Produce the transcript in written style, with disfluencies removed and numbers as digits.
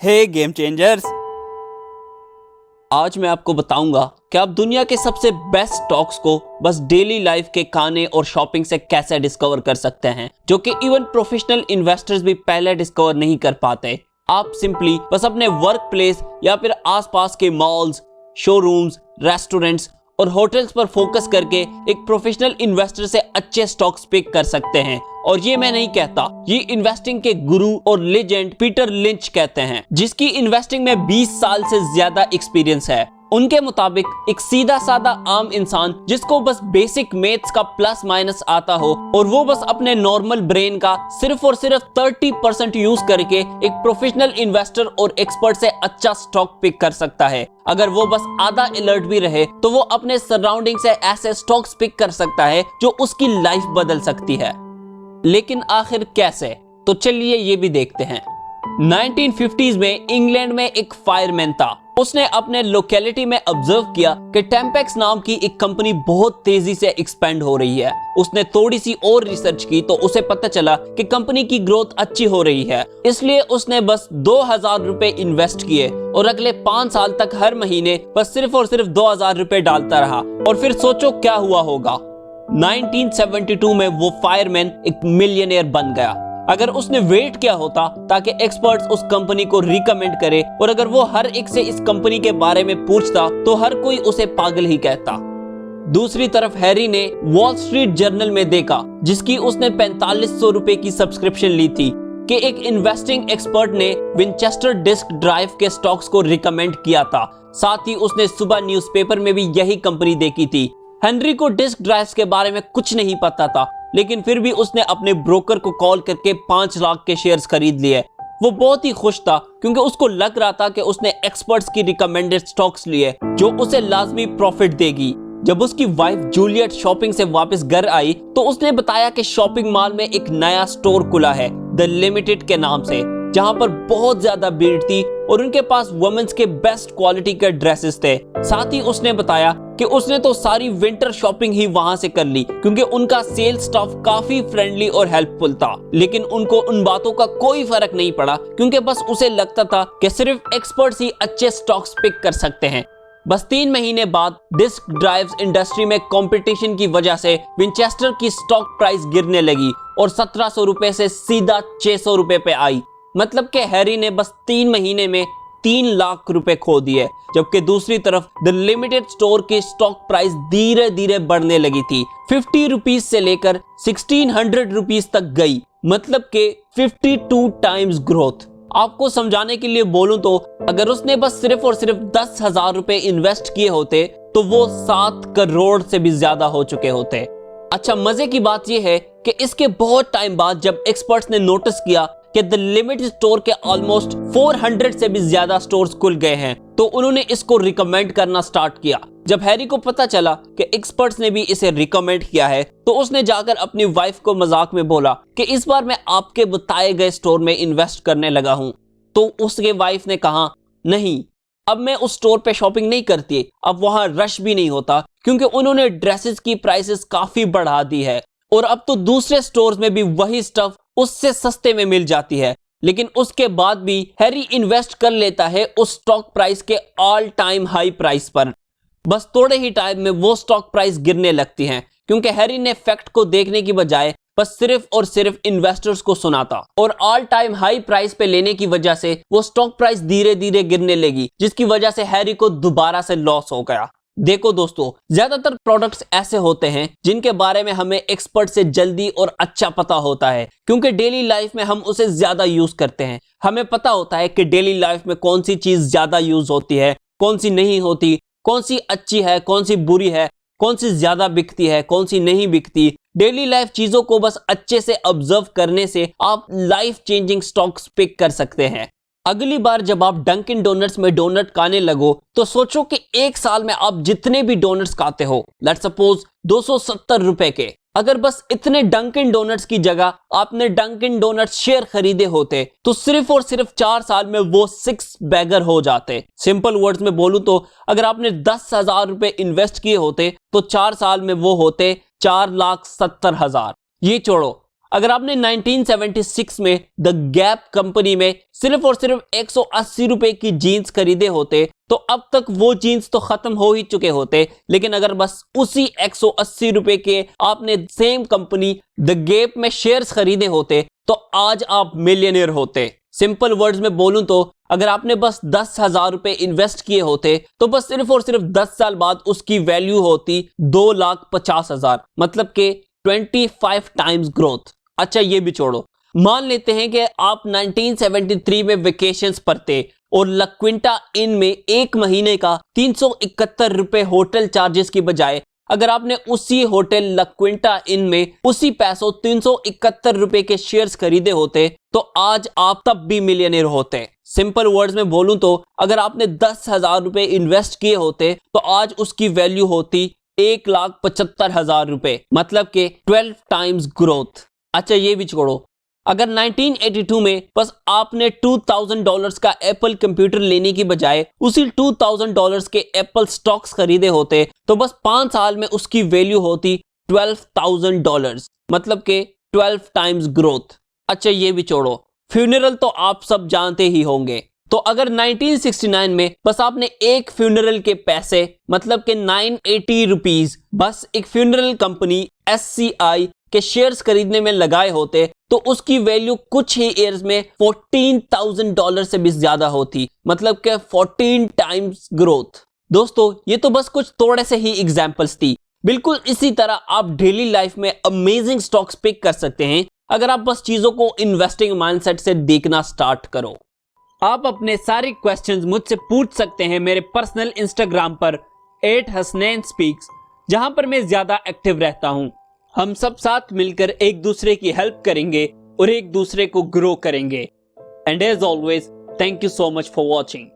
हे game changers, आज मैं आपको बताऊंगा कि आप दुनिया के सबसे बेस्ट स्टॉक्स को बस डेली लाइफ के खाने और शॉपिंग से कैसे डिस्कवर कर सकते हैं, जो कि इवन प्रोफेशनल इन्वेस्टर्स भी पहले डिस्कवर नहीं कर पाते। आप सिंपली बस अपने वर्क प्लेस या फिर आसपास के मॉल्स, शोरूम्स, रेस्टोरेंट्स और होटल्स पर फोकस करके एक प्रोफेशनल इन्वेस्टर से अच्छे स्टॉक्स पिक कर सकते हैं। और ये मैं नहीं कहता, ये इन्वेस्टिंग के गुरु और लेजेंड पीटर लिंच कहते हैं, जिसकी इन्वेस्टिंग में 20 साल से ज्यादा एक्सपीरियंस है। उनके मुताबिक एक सीधा सादा आम इंसान जिसको बस बेसिक मैथ्स का प्लस माइनस आता हो और वो बस अपने नॉर्मल ब्रेन का सिर्फ और सिर्फ 30% यूज करके एक प्रोफेशनल इन्वेस्टर और एक्सपर्ट से अच्छा स्टॉक पिक कर सकता है। अगर वो बस आधा अलर्ट भी रहे तो वो अपने सराउंडिंग से ऐसे स्टॉक्स पिक कर सकता है जो उसकी लाइफ बदल सकती है। लेकिन आखिर कैसे? तो चलिए ये भी देखते हैं। 1950s में इंग्लैंड में एक फायरमैन था। उसने अपने लोकेलिटी में ऑब्जर्व किया कि टेम्पेक्स नाम की एक कंपनी बहुत तेजी से एक्सपेंड हो रही है। उसने थोड़ी सी और रिसर्च की तो उसे पता चला कि कंपनी की ग्रोथ अच्छी हो रही है। इसलिए उसने बस 2000 रुपए इन्वेस्ट किए और अगले 5 साल तक हर महीने बस सिर्फ और सिर्फ 2000 रुपए डालता रहा। और फिर सोचो क्या हुआ होगा। 1972 में वो फायरमैन एक मिलियनेयर बन गया। अगर उसने वेट किया होता ताकि एक्सपर्ट्स उस कंपनी को रिकमेंड करे और अगर वो हर एक से इस कंपनी के बारे में पूछता तो हर कोई उसे पागल ही कहता। दूसरी तरफ हैरी ने वॉल स्ट्रीट जर्नल में देखा, जिसकी उसने 4500 रुपए की सब्सक्रिप्शन ली थी, कि एक इन्वेस्टिंग एक्सपर्ट ने विंचेस्टर डिस्क ड्राइव के स्टॉक्स को रिकमेंड किया था। साथ ही उसने सुबह न्यूज़पेपर में भी यही कंपनी देखी थी। हेनरी को डिस्क ड्राइव्स के बारे में कुछ नहीं पता था, लेकिन फिर भी उसने अपने ब्रोकर को कॉल करके 5 लाख के शेयर्स खरीद लिए। वो बहुत ही खुश था क्योंकि उसको लग रहा था कि उसने एक्सपर्ट्स की रिकमेंडेड स्टॉक्स लिए जो उसे लाजमी प्रॉफिट देगी। जब उसकी वाइफ जूलियट शॉपिंग से वापस घर आई तो उसने बताया कि शॉपिंग मॉल में एक नया स्टोर खुला है, द लिमिटेड के नाम से, जहां पर बहुत ज्यादा भीड़ थी और उनके पास वुमेन्स के बेस्ट क्वालिटी के ड्रेसेस थे। साथ ही उसने बताया कि उसने तो सारी विंटर शॉपिंग ही वहां से कर ली क्योंकि उनका सेल्स स्टाफ काफी फ्रेंडली और हेल्पफुल था। लेकिन उनको उन बातों का कोई फर्क नहीं पड़ा क्योंकि बस उसे लगता था कि सिर्फ एक्सपर्ट्स ही अच्छे स्टॉक्स पिक कर सकते हैं। बस 3 महीने बाद डिस्क ड्राइव्स इंडस्ट्री में कंपटीशन की वजह से विंचेस्टर की स्टॉक प्राइस गिरने लगी और 1700 रुपए से सीधा 600 रुपए पे आई। मतलब कि हैरी ने बस 3 महीने में 3 लाख रुपए खो दिए। जबकि दूसरी तरफ द लिमिटेड स्टोर की स्टॉक प्राइस धीरे धीरे बढ़ने लगी थी। 50 रुपीज से लेकर 1600 रुपीज तक गई, मतलब के 52 टाइम्स ग्रोथ। आपको समझाने के लिए बोलूं तो अगर उसने बस सिर्फ और सिर्फ 10,000 रुपए इन्वेस्ट किए होते तो वो 7 करोड़ से भी ज्यादा हो चुके होते। अच्छा, मजे की बात यह है कि इसके बहुत टाइम बाद जब एक्सपर्ट्स ने नोटिस किया कि द लिमिटेड स्टोर के ऑलमोस्ट 400 से भी ज्यादा स्टोर्स खुल गए हैं तो उन्होंने इसको रिकमेंड करना स्टार्ट किया। जब हैरी को पता चला कि एक्सपर्ट्स ने भी इसे रिकमेंड किया है तो उसने जाकर अपनी वाइफ को मजाक में बोला कि इस बार मैं आपके बताए गए स्टोर में इन्वेस्ट करने लगा हूं। तो उसके वाइफ ने कहा, नहीं, अब मैं उस स्टोर पे शॉपिंग नहीं करती, अब वहां रश भी नहीं होता क्योंकि उन्होंने ड्रेसेस की प्राइसेस काफी बढ़ा दी है और अब तो दूसरे स्टोर्स में भी वही स्टफ उससे सस्ते में मिल जाती है। लेकिन उसके बाद भी हैरी इन्वेस्ट कर लेता है उस स्टॉक प्राइस के ऑल टाइम हाई प्राइस पर। बस थोड़े ही टाइम में वो स्टॉक प्राइस गिरने लगती हैं क्योंकि हैरी ने फैक्ट को देखने की बजाय बस सिर्फ और सिर्फ इन्वेस्टर्स को सुना था और ऑल टाइम हाई प्राइस पे लेने की वजह से वो स्टॉक प्राइस धीरे धीरे गिरने लगी, जिसकी वजह से हैरी को दोबारा से लॉस हो गया। देखो दोस्तों, ज्यादातर प्रोडक्ट्स ऐसे होते हैं जिनके बारे में हमें एक्सपर्ट से जल्दी और अच्छा पता होता है क्योंकि डेली लाइफ में हम उसे ज्यादा यूज करते हैं। हमें पता होता है कि डेली लाइफ में कौन सी चीज ज्यादा यूज होती है, कौन सी नहीं होती, कौन सी अच्छी है, कौन सी बुरी है, कौन सी ज्यादा बिकती है, कौन सी नहीं बिकती। डेली लाइफ चीजों को बस अच्छे से ऑब्जर्व करने से आप लाइफ चेंजिंग स्टॉक्स पिक कर सकते हैं। अगली बार जब आप डंकिन डोनट्स में डोनट खाने लगो तो सोचो कि एक साल में आप जितने भी डोनट्स खाते हो, लेट्स सपोज 270 रुपए के, अगर बस इतने डंकिन डोनट्स की जगह आपने डंकिन डोनट्स शेयर खरीदे होते तो सिर्फ और सिर्फ 4 साल में वो 6 बैगर हो जाते। सिंपल वर्ड्स में बोलूं तो अगर आपने 10,000 रुपए इन्वेस्ट किए होते तो 4 साल में वो होते 4,70,000। ये छोड़ो, अगर आपने 1976 में द गैप कंपनी में सिर्फ और सिर्फ 180 रुपए की जीन्स खरीदे होते तो अब तक वो जीन्स तो खत्म हो ही चुके होते। लेकिन अगर बस उसी 180 रुपए के आपने सेम कंपनी द गैप में शेयर्स खरीदे होते तो आज आप मिलियनियर होते। सिंपल वर्ड्स में बोलूं तो अगर आपने बस 10,000 रुपए इन्वेस्ट किए होते तो बस सिर्फ और सिर्फ 10 साल बाद उसकी वैल्यू होती 2,50,000, मतलब के 25 टाइम्स ग्रोथ। अच्छा ये भी छोड़ो, मान लेते हैं कि आप 1973 में वेकेशंस पर थे और ला क्विंटा इन में एक महीने का 371 रुपए होटल चार्जेस की बजाय अगर आपने उसी होटल ला क्विंटा इन में उसी पैसों 371 रुपए के शेयर्स खरीदे होते तो आज आप तब भी मिलियनियर होते। सिंपल वर्ड्स में बोलूं तो अगर आपने 10,000 रुपए इन्वेस्ट किए होते तो आज उसकी वैल्यू होती 1,75,000 रुपए, मतलब के 12 टाइम्स ग्रोथ। अच्छा ये भी छोड़ो, अगर 1982 में बस आपने $2,000 का एप्पल कंप्यूटर लेने की बजाय उसी $2,000 के एप्पल स्टॉक्स खरीदे होते तो बस 5 साल में उसकी वैल्यू होती $12,000, मतलब के 12 टाइम्स ग्रोथ। अच्छा ये भी छोड़ो, फ्यूनरल तो आप सब जानते ही होंगे। तो अगर 1969 में बस आपने एक फ्यूनरल के पैसे मतलब के 980 रुपीस बस एक फ्यूनरल कंपनी SCI के शेयर्स खरीदने में लगाए होते तो उसकी वैल्यू कुछ ही ईयर्स में $14,000 से भी ज्यादा होती, मतलब के 14 टाइम्स ग्रोथ। दोस्तों ये तो बस कुछ थोड़े से ही एग्जांपल्स थी। बिल्कुल इसी तरह आप डेली लाइफ में अमेजिंग स्टॉक्स पिक कर सकते हैं अगर आप बस चीजों को इन्वेस्टिंग माइंडसेट से देखना स्टार्ट करो। आप अपने सारे क्वेश्चंस मुझसे पूछ सकते हैं मेरे पर्सनल इंस्टाग्राम पर @hasnain_speaks, जहां पर मैं ज्यादा एक्टिव रहता हूं। हम सब साथ मिलकर एक दूसरे की हेल्प करेंगे और एक दूसरे को ग्रो करेंगे। And as always, thank you so much for watching.